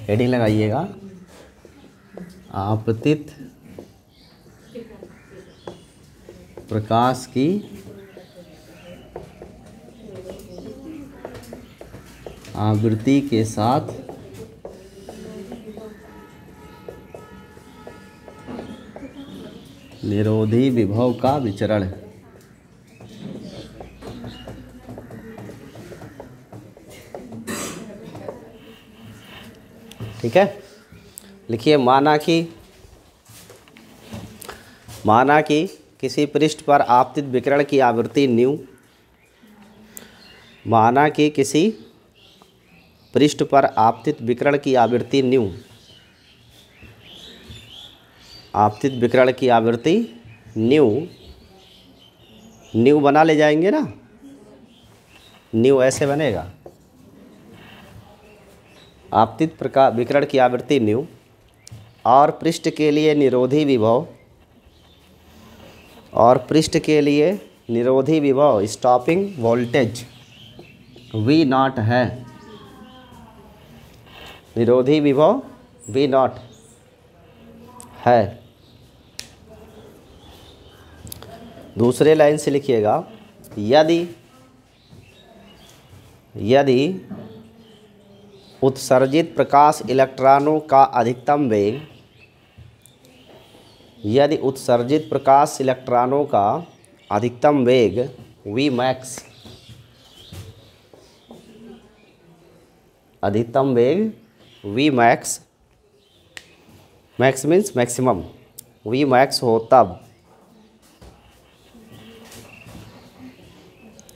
Heading लगाइएगा, आपतित प्रकाश की आवृत्ति के साथ निरोधी विभव का विचरण। ठीक है, लिखिए माना कि किसी पृष्ठ पर आपतित विकिरण की आवृत्ति न्यू, माना कि किसी पृष्ठ पर आपतित विकिरण की आवृत्ति न्यू, आपतित विकिरण की आवृत्ति न्यू बना ले जाएंगे ना, न्यू ऐसे बनेगा, आपतित प्रकाश विकिरण की आवृत्ति न्यू, और पृष्ठ के लिए निरोधी विभव, और पृष्ठ के लिए निरोधी विभव स्टॉपिंग वोल्टेज V नॉट है, निरोधी विभव V नॉट है। दूसरे लाइन से लिखिएगा, यदि उत्सर्जित प्रकाश इलेक्ट्रॉनों का अधिकतम वेग, यदि उत्सर्जित प्रकाश इलेक्ट्रॉनों का अधिकतम वेग V मैक्स, अधिकतम वेग V max, max means maximum, V max हो तब,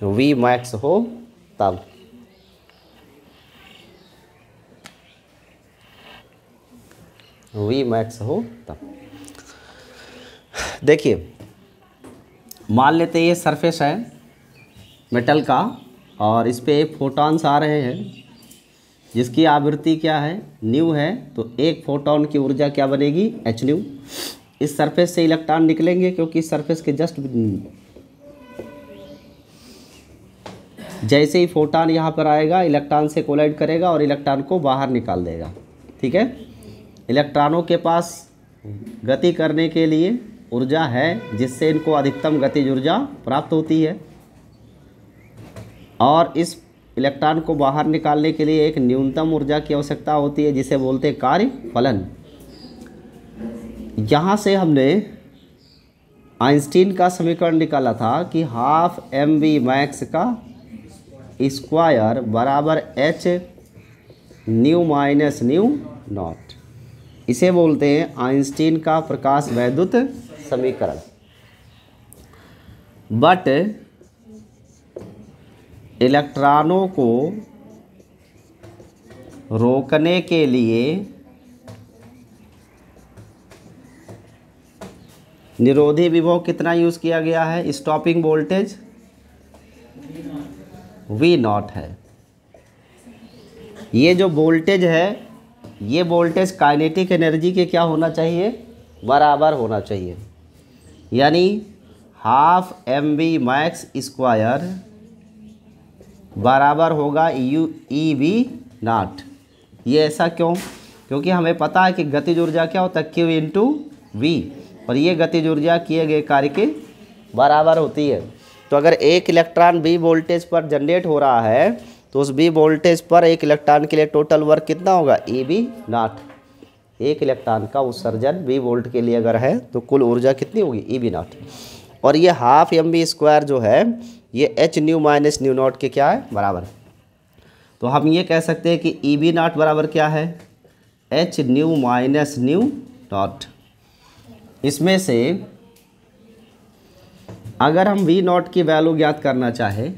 V मैक्स हो तब, V मैक्स हो तब। देखिए, मान लेते ये सरफेस है मेटल का और इस पे फोटॉन्स आ रहे हैं जिसकी आवृत्ति क्या है, न्यू है, तो एक फोटॉन की ऊर्जा क्या बनेगी, एच न्यू। इस सरफेस से इलेक्ट्रॉन निकलेंगे क्योंकि इस सरफेस के जस्ट जैसे ही फोटॉन यहाँ पर आएगा इलेक्ट्रॉन से कोलाइड करेगा और इलेक्ट्रॉन को बाहर निकाल देगा। ठीक है, इलेक्ट्रॉनों के पास गति करने के लिए ऊर्जा है जिससे इनको अधिकतम गतिज ऊर्जा प्राप्त होती है, और इस इलेक्ट्रॉन को बाहर निकालने के लिए एक न्यूनतम ऊर्जा की आवश्यकता होती है जिसे बोलते हैं कार्य फलन। यहाँ से हमने आइंस्टीन का समीकरण निकाला था कि हाफ mv मैक्स का स्क्वायर बराबर h new minus nu not. इसे बोलते हैं आइंस्टीन का प्रकाश वैद्युत समीकरण। बट इलेक्ट्रॉनों को रोकने के लिए निरोधी विभव कितना यूज़ किया गया है, स्टॉपिंग वोल्टेज V नॉट है। ये जो वोल्टेज है, ये वोल्टेज काइनेटिक एनर्जी के क्या होना चाहिए, बराबर होना चाहिए, यानी हाफ mv मैक्स स्क्वायर बराबर होगा EV नॉट। ये ऐसा क्यों, क्योंकि हमें पता है कि गतिज ऊर्जा क्या होता है, Q इंटू V, और ये गतिज ऊर्जा किए गए कार्य के बराबर होती है। तो अगर एक इलेक्ट्रॉन V वोल्टेज पर जनरेट हो रहा है तो उस V वोल्टेज पर एक इलेक्ट्रॉन के लिए टोटल वर्क कितना होगा, EV नॉट। एक इलेक्ट्रॉन का उत्सर्जन V वोल्ट के लिए अगर है तो कुल ऊर्जा कितनी होगी, EV नॉट। और ये हाफ mv स्क्वायर जो है ये h new minus nu not के क्या है, बराबर। तो हम ये कह सकते हैं कि EV नॉट बराबर क्या है, h new minus nu not. इसमें से अगर हम V नॉट की वैल्यू ज्ञात करना चाहें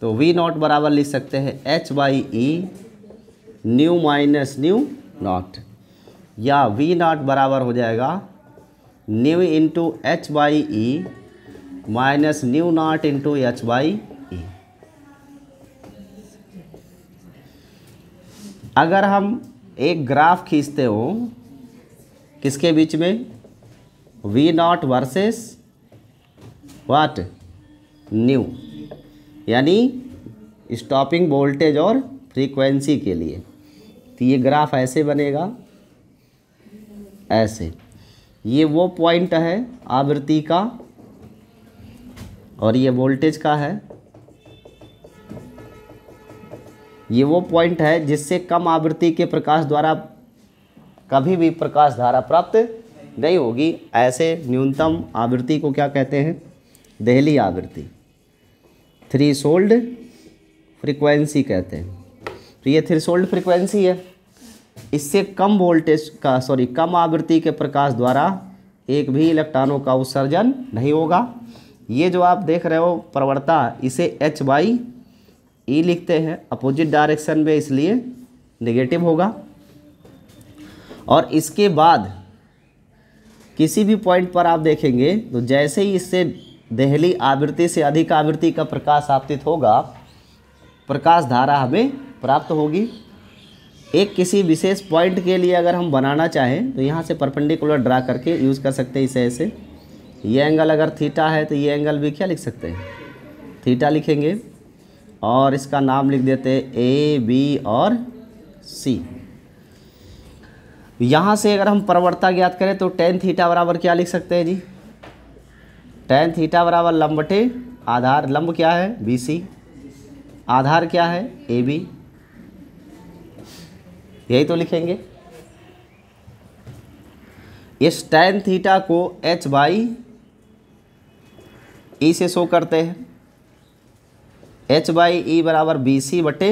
तो V नॉट बराबर लिख सकते हैं h by e nu minus nu not, या V नॉट बराबर हो जाएगा nu into h by e minus nu not into h by e. अगर हम एक ग्राफ खींचते हो किसके बीच में, V not versus what, new, यानी स्टॉपिंग वोल्टेज और फ्रीक्वेंसी के लिए, तो ये ग्राफ ऐसे बनेगा, ऐसे। ये वो पॉइंट है आवृत्ति का और ये वोल्टेज का है। ये वो पॉइंट है जिससे कम आवृत्ति के प्रकाश द्वारा कभी भी प्रकाश धारा प्राप्त नहीं होगी। ऐसे न्यूनतम आवृत्ति को क्या कहते हैं? देहली आवृत्ति, थ्रेशोल्ड फ्रीक्वेंसी कहते हैं। तो ये थ्रेशोल्ड फ्रीक्वेंसी है, इससे कम वोल्टेज का कम आवृत्ति के प्रकाश द्वारा एक भी इलेक्ट्रॉनों का उत्सर्जन नहीं होगा। ये जो आप देख रहे हो प्रवणता, इसे H/E लिखते हैं, अपोजिट डायरेक्शन में, इसलिए नेगेटिव होगा। और इसके बाद किसी भी पॉइंट पर आप देखेंगे तो जैसे ही इससे देहली आवृत्ति से अधिक आवृत्ति का प्रकाश आपतित होगा, प्रकाश धारा हमें प्राप्त होगी। एक किसी विशेष पॉइंट के लिए अगर हम बनाना चाहें तो यहाँ से परपेंडिकुलर ड्रा करके यूज़ कर सकते हैं इसे ऐसे। ये एंगल अगर थीटा है तो ये एंगल भी क्या लिख सकते हैं? थीटा लिखेंगे और इसका नाम लिख देते हैं A, B और C। यहाँ से अगर हम प्रवणता ज्ञात करें तो tan थीटा बराबर क्या लिख सकते हैं जी? tan थीटा बराबर लंब बटे आधार। लंब क्या है? BC। आधार क्या है? AB। यही तो लिखेंगे। इस tan थीटा को H/E से शो करते हैं। H/E बराबर BC बटे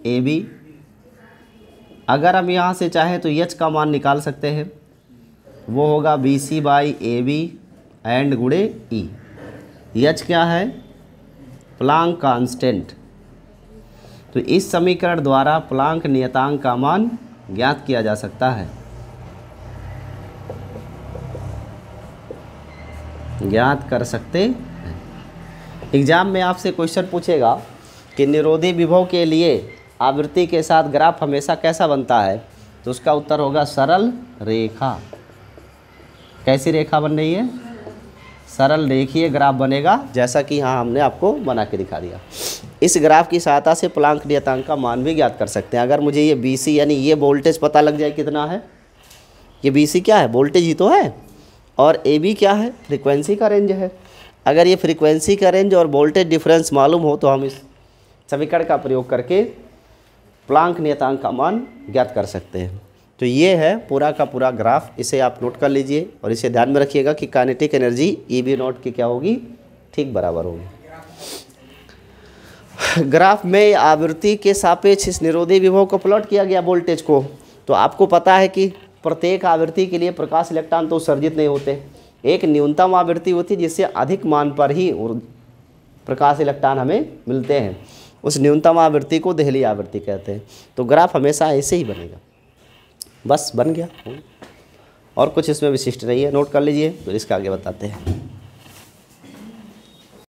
AB। अगर हम यहाँ से चाहें तो H का मान निकाल सकते हैं, वो होगा BC/AB एंड गुणे E। H क्या है? Planck constant. तो इस समीकरण द्वारा प्लांक नियतांक का मान ज्ञात किया जा सकता है। ज्ञात कर सकते हैं। एग्जाम में आपसे क्वेश्चन पूछेगा कि निरोधी विभव के लिए आवृत्ति के साथ ग्राफ हमेशा कैसा बनता है, तो उसका उत्तर होगा सरल रेखा। कैसी रेखा बन रही है? सरल रेखीय ग्राफ बनेगा, जैसा कि यहाँ हमने आपको बना के दिखा दिया। इस ग्राफ की सहायता से प्लांक नियतांक का मान भी ज्ञात कर सकते हैं। अगर मुझे ये BC यानी ये वोल्टेज पता लग जाए कितना है, ये BC क्या है? वोल्टेज ही तो है, और AB क्या है? फ्रीक्वेंसी का रेंज है। अगर ये फ्रीक्वेंसी का रेंज और वोल्टेज डिफरेंस मालूम हो तो हम इस समीकरण का प्रयोग करके प्लांक नियतांक का मान ज्ञात कर सकते हैं। तो ये है पूरा का पूरा ग्राफ, इसे आप नोट कर लीजिए और इसे ध्यान में रखिएगा कि काइनेटिक एनर्जी EB0 की क्या होगी? ठीक बराबर होगी। ग्राफ में आवृत्ति के सापेक्ष इस निरोधी विभव को प्लॉट किया गया वोल्टेज को। तो आपको पता है कि प्रत्येक आवृत्ति के लिए प्रकाश इलेक्ट्रॉन तो उत्सर्जित नहीं होते, एक न्यूनतम आवृत्ति होती है जिससे अधिक मान पर ही प्रकाश इलेक्ट्रॉन हमें मिलते हैं। उस न्यूनतम आवृत्ति को देहली आवृत्ति कहते हैं। तो ग्राफ हमेशा ऐसे ही बनेगा। बस बन गया, और कुछ इसमें विशिष्ट नहीं है, नोट कर लीजिए, तो इसका आगे बताते हैं।